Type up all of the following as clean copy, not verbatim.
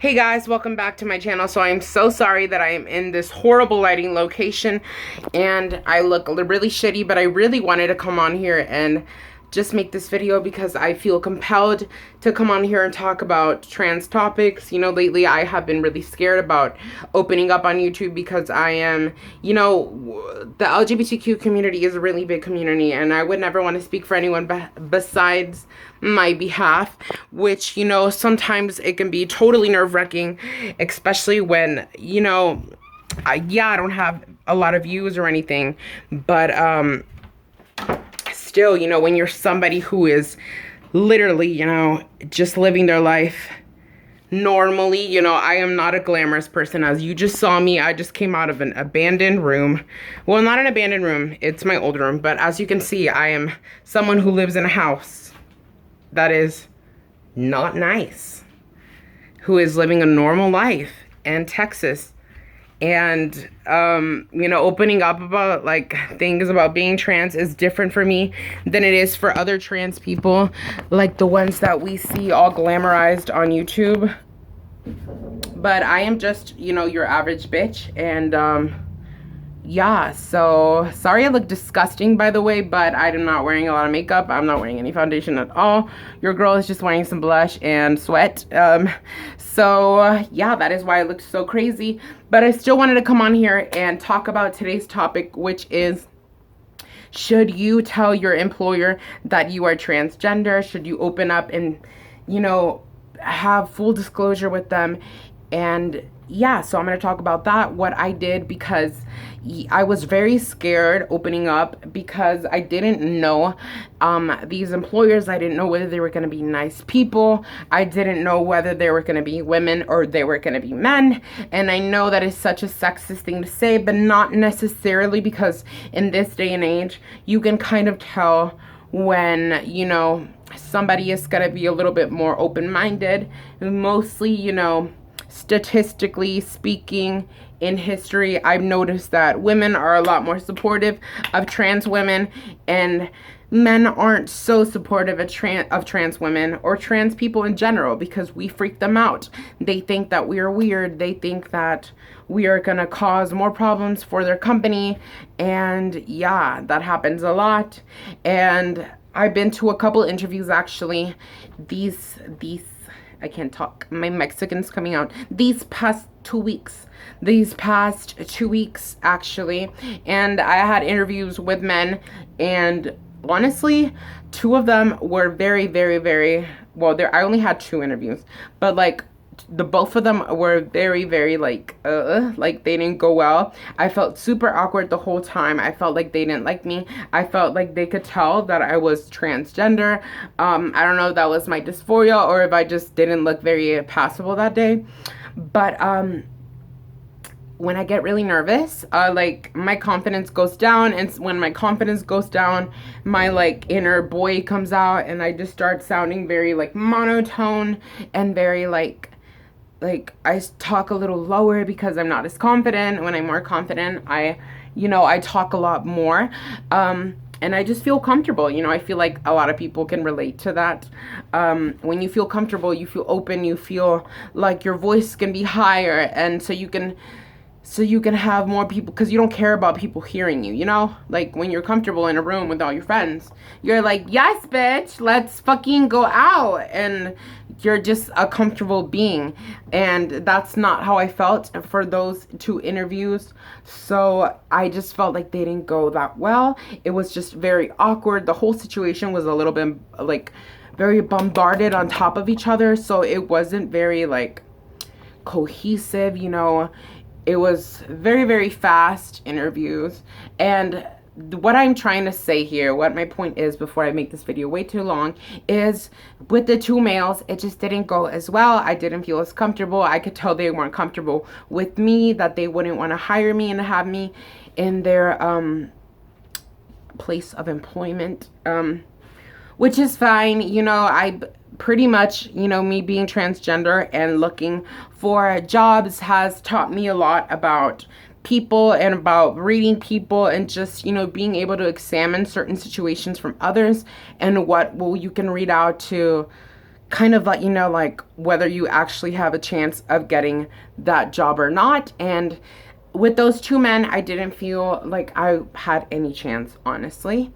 Hey guys, welcome back to my channel. So I'm so sorry that I am in this horrible lighting location and I look really shitty, but I really wanted to come on here and just make this video because I feel compelled to come on here and talk about trans topics. You know, lately I have been really scared about opening up on YouTube because I am, you know, the LGBTQ community is a really big community and I would never want to speak for anyone besides my behalf, which, you know, sometimes it can be totally nerve-wracking, especially when, you know, I don't have a lot of views or anything, but still, you know, when you're somebody who is literally, you know, just living their life normally, you know, I am not a glamorous person. As you just saw me, I just came out of an abandoned room. Well, not an abandoned room, it's my old room, but as you can see, I am someone who lives in a house that is not nice, who is living a normal life in Texas. And, you know, opening up about, like, things about being trans is different for me than it is for other trans people, like the ones that we see all glamorized on YouTube. But I am just, you know, your average bitch. And, yeah, so sorry I look disgusting, by the way, but I'm not wearing a lot of makeup. I'm not wearing any foundation at all. Your girl is just wearing some blush and sweat. So yeah, that is why I look so crazy. But I still wanted to come on here and talk about today's topic, which is, should you tell your employer that you are transgender? Should you open up and, you know, have full disclosure with them? And yeah, so I'm going to talk about that, what I did, because I was very scared opening up because I didn't know these employers. I didn't know whether they were going to be nice people. I didn't know whether they were going to be women or they were going to be men. And I know that is such a sexist thing to say, but not necessarily, because in this day and age, you can kind of tell when, you know, somebody is going to be a little bit more open-minded. Mostly, you know, statistically speaking, in history, I've noticed that women are a lot more supportive of trans women, and men aren't so supportive of trans women or trans people in general, because we freak them out. They think that we are weird. They think that we are gonna cause more problems for their company, and yeah, that happens a lot. And I've been to a couple interviews, actually. These I can't talk, my Mexican's coming out. These past 2 weeks, actually. And I had interviews with men, and honestly, 2 of them were very, very, very, well, I only had 2 interviews, but like, both of them were very, very like they didn't go well. I felt super awkward the whole time. I felt like they didn't like me. I felt like they could tell that I was transgender. I don't know if that was my dysphoria or if I just didn't look very passable that day. But when I get really nervous, like, my confidence goes down, and when my confidence goes down, my like inner boy comes out, and I just start sounding very like monotone and very like I talk a little lower because I'm not as confident. When I'm more confident, I talk a lot more. And I just feel comfortable. You know, I feel like a lot of people can relate to that. When you feel comfortable, you feel open, you feel like your voice can be higher, and so you can have more people, because you don't care about people hearing you, you know? Like, when you're comfortable in a room with all your friends, you're like, yes, bitch, let's fucking go out, and you're just a comfortable being. And that's not how I felt for those 2 interviews. So I just felt like they didn't go that well. It was just very awkward. The whole situation was a little bit like very bombarded on top of each other, so it wasn't very like cohesive, you know. It was very, very fast interviews. And what I'm trying to say here, what my point is, before I make this video way too long, is with the 2 males, it just didn't go as well. I didn't feel as comfortable. I could tell they weren't comfortable with me, that they wouldn't want to hire me and have me in their place of employment, which is fine. You know, I pretty much, you know, me being transgender and looking for jobs has taught me a lot about people and about reading people, and just, you know, being able to examine certain situations from others and what you can read out to kind of let you know like whether you actually have a chance of getting that job or not. And with those two men, I didn't feel like I had any chance, honestly.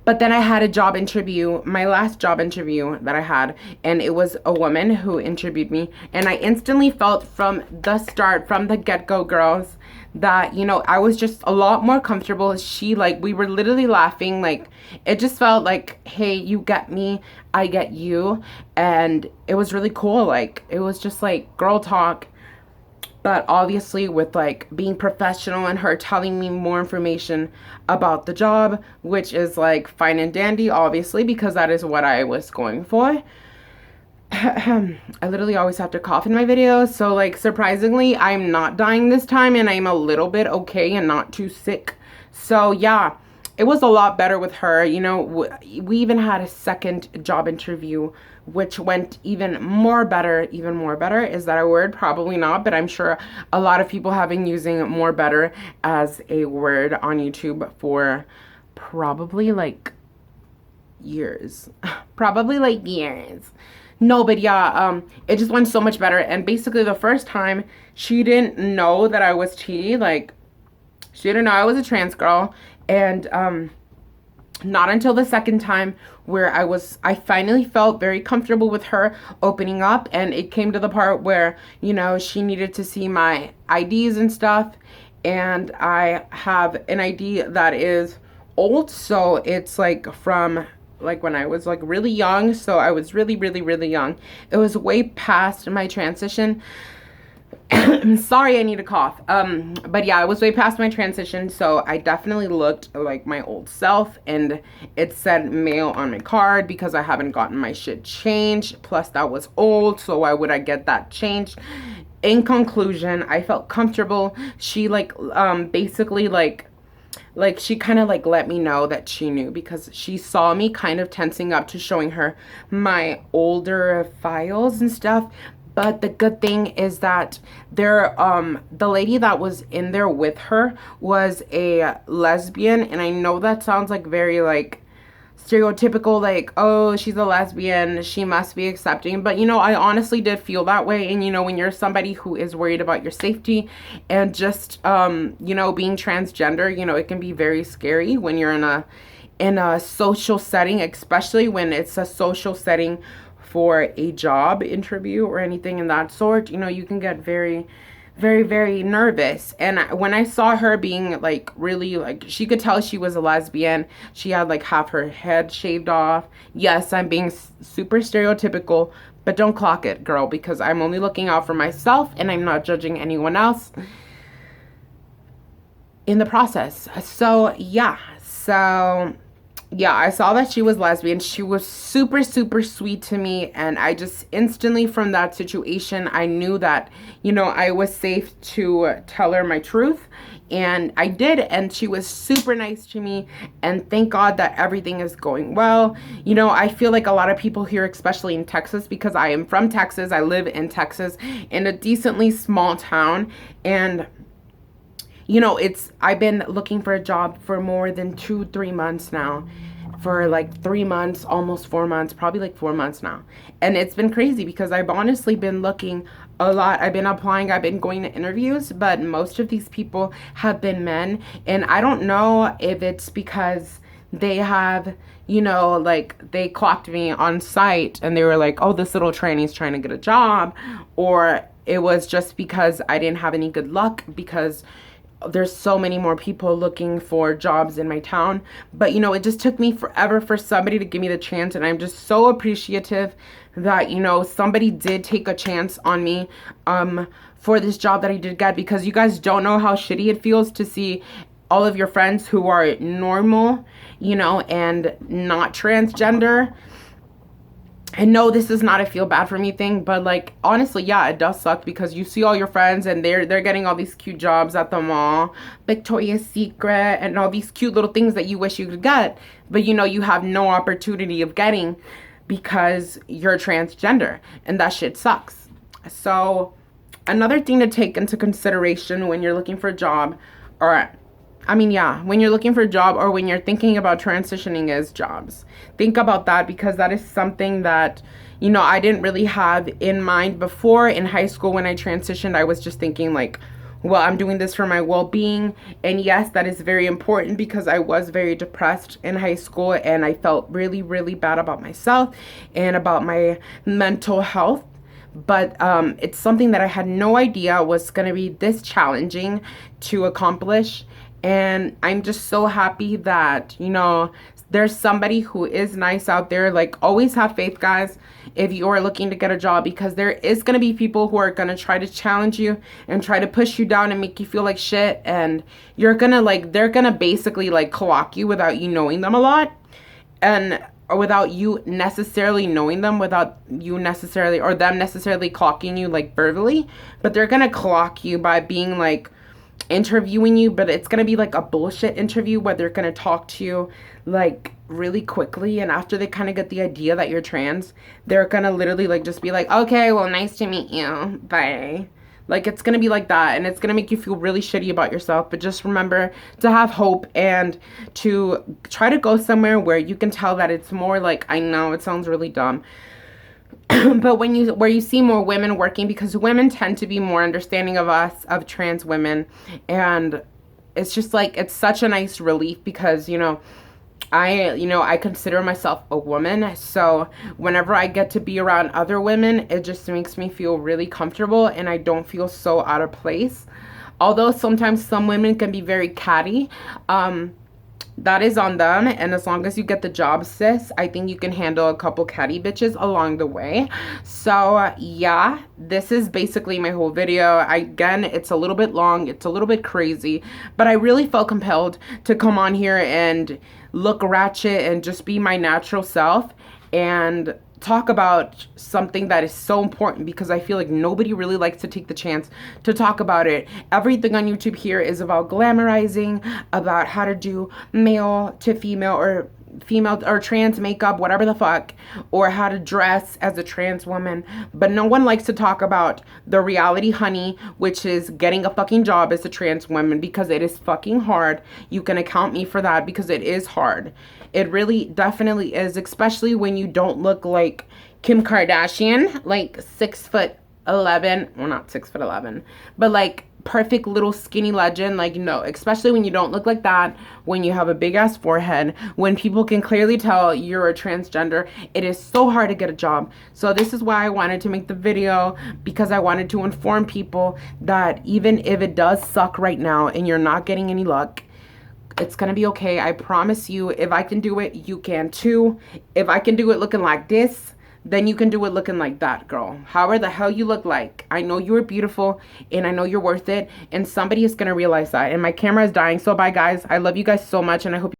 But then I had a job interview, my last job interview that I had, and it was a woman who interviewed me. And I instantly felt from the start, from the get-go, girls, that, you know, I was just a lot more comfortable. She, like, we were literally laughing. Like, it just felt like, hey, you get me, I get you. And it was really cool. Like, it was just like girl talk, but obviously with like being professional and her telling me more information about the job, which is like fine and dandy, obviously, because that is what I was going for. I literally always have to cough in my videos, so like surprisingly I'm not dying this time, and I'm a little bit okay and not too sick. So yeah, it was a lot better with her. You know, we even had a second job interview, which went even more better. Even more better, is that a word? Probably not, but I'm sure a lot of people have been using more better as a word on YouTube for probably like years. Probably like years. No, but yeah, it just went so much better. And basically the first time, she didn't know that I was T. Like, she didn't know I was a trans girl. And not until the second time, where I finally felt very comfortable with her opening up, and it came to the part where, you know, she needed to see my IDs and stuff. And I have an ID that is old, so it's like from like when I was like really young. So I was really, really, really young. It was way past my transition. I'm sorry, I need a cough. But yeah, I was way past my transition, so I definitely looked like my old self, and it said male on my card because I haven't gotten my shit changed. Plus, that was old, so why would I get that changed? In conclusion, I felt comfortable. She basically she kind of like let me know that she knew, because she saw me kind of tensing up to showing her my older files and stuff. But the good thing is that the lady that was in there with her was a lesbian. And I know that sounds like very like stereotypical, like, oh, she's a lesbian, she must be accepting. But, you know, I honestly did feel that way. And, you know, when you're somebody who is worried about your safety and just, you know, being transgender, you know, it can be very scary when you're in a social setting, especially when it's a social setting for a job interview or anything in that sort. You know, you can get very, very, very nervous. And when I saw her being like really, like, she could tell she was a lesbian. She had like half her head shaved off. Yes, I'm being super stereotypical, but don't clock it, girl, because I'm only looking out for myself and I'm not judging anyone else in the process. So yeah, I saw that she was lesbian. She was super, super sweet to me. And I just instantly, from that situation, I knew that, you know, I was safe to tell her my truth. And I did. And she was super nice to me. And thank God that everything is going well. You know, I feel like a lot of people here, especially in Texas, because I am from Texas. I live in Texas, in a decently small town. And you know, I've been looking for a job for more than 2-3 months now. For like 3 months, almost 4 months, probably like 4 months now. And it's been crazy because I've honestly been looking a lot. I've been applying, I've been going to interviews, but most of these people have been men. And I don't know if it's because they have, you know, like they clocked me on site and they were like, oh, this little tranny's trying to get a job. Or it was just because I didn't have any good luck, because there's so many more people looking for jobs in my town. But, you know, it just took me forever for somebody to give me the chance. And I'm just so appreciative that, you know, somebody did take a chance on me for this job that I did get, because you guys don't know how shitty it feels to see all of your friends who are normal, you know, and not transgender. And no, this is not a feel bad for me thing, but like, honestly, yeah, it does suck, because you see all your friends and they're getting all these cute jobs at the mall, Victoria's Secret, and all these cute little things that you wish you could get, but you know, you have no opportunity of getting because you're transgender, and that shit sucks. So another thing to take into consideration when you're looking for a job, or I mean, yeah, when you're looking for a job or when you're thinking about transitioning as jobs, think about that because that is something that, I didn't really have in mind before. In high school when I transitioned, I was just thinking like, well, I'm doing this for my well-being. And yes, that is very important because I was very depressed in high school and I felt really, really bad about myself and about my mental health. But it's something that I had no idea was going to be this challenging to accomplish. And I'm just so happy that, there's somebody who is nice out there. Like, always have faith, guys, if you are looking to get a job, because there is going to be people who are going to try to challenge you and try to push you down and make you feel like shit. And you're going to, like, they're going to basically, like, clock you without you knowing them a lot. And or without you necessarily knowing them, without you necessarily, or them necessarily clocking you, like, verbally. But they're going to clock you by being, like, interviewing you, but it's gonna be like a bullshit interview where they're gonna talk to you like really quickly, and after they kind of get the idea that you're trans, they're gonna literally like just be like, okay, well, nice to meet you, bye. Like, it's gonna be like that, and it's gonna make you feel really shitty about yourself. But just remember to have hope and to try to go somewhere where you can tell that it's more like, I know it sounds really dumb, but where you see more women working, because women tend to be more understanding of us, of trans women. And it's just like, it's such a nice relief because I consider myself a woman, so whenever I get to be around other women, it just makes me feel really comfortable and I don't feel so out of place. Although sometimes some women can be very catty, that is on them, and as long as you get the job, sis, I think you can handle a couple catty bitches along the way. So yeah, this is basically my whole video. Again, it's a little bit long, it's a little bit crazy, but I really felt compelled to come on here and look ratchet and just be my natural self and talk about something that is so important, because I feel like nobody really likes to take the chance to talk about it. Everything on YouTube here is about glamorizing, about how to do male to female or female or trans makeup, whatever the fuck, or how to dress as a trans woman. But no one likes to talk about the reality, honey, which is getting a fucking job as a trans woman, because it is fucking hard. You can account me for that, because it is hard. It really definitely is, especially when you don't look like Kim Kardashian, like 6'11", well, not 6'11", but like perfect little skinny legend. Like, no, especially when you don't look like that, when you have a big ass forehead, when people can clearly tell you're a transgender, it is so hard to get a job. So this is why I wanted to make the video, because I wanted to inform people that even if it does suck right now and you're not getting any luck, it's gonna be okay. I promise you, if I can do it, you can too. If I can do it looking like this, then you can do it looking like that, girl. However the hell you look like, I know you're beautiful and I know you're worth it, and somebody is gonna realize that. And my camera is dying, so bye guys. I love you guys so much, and I hope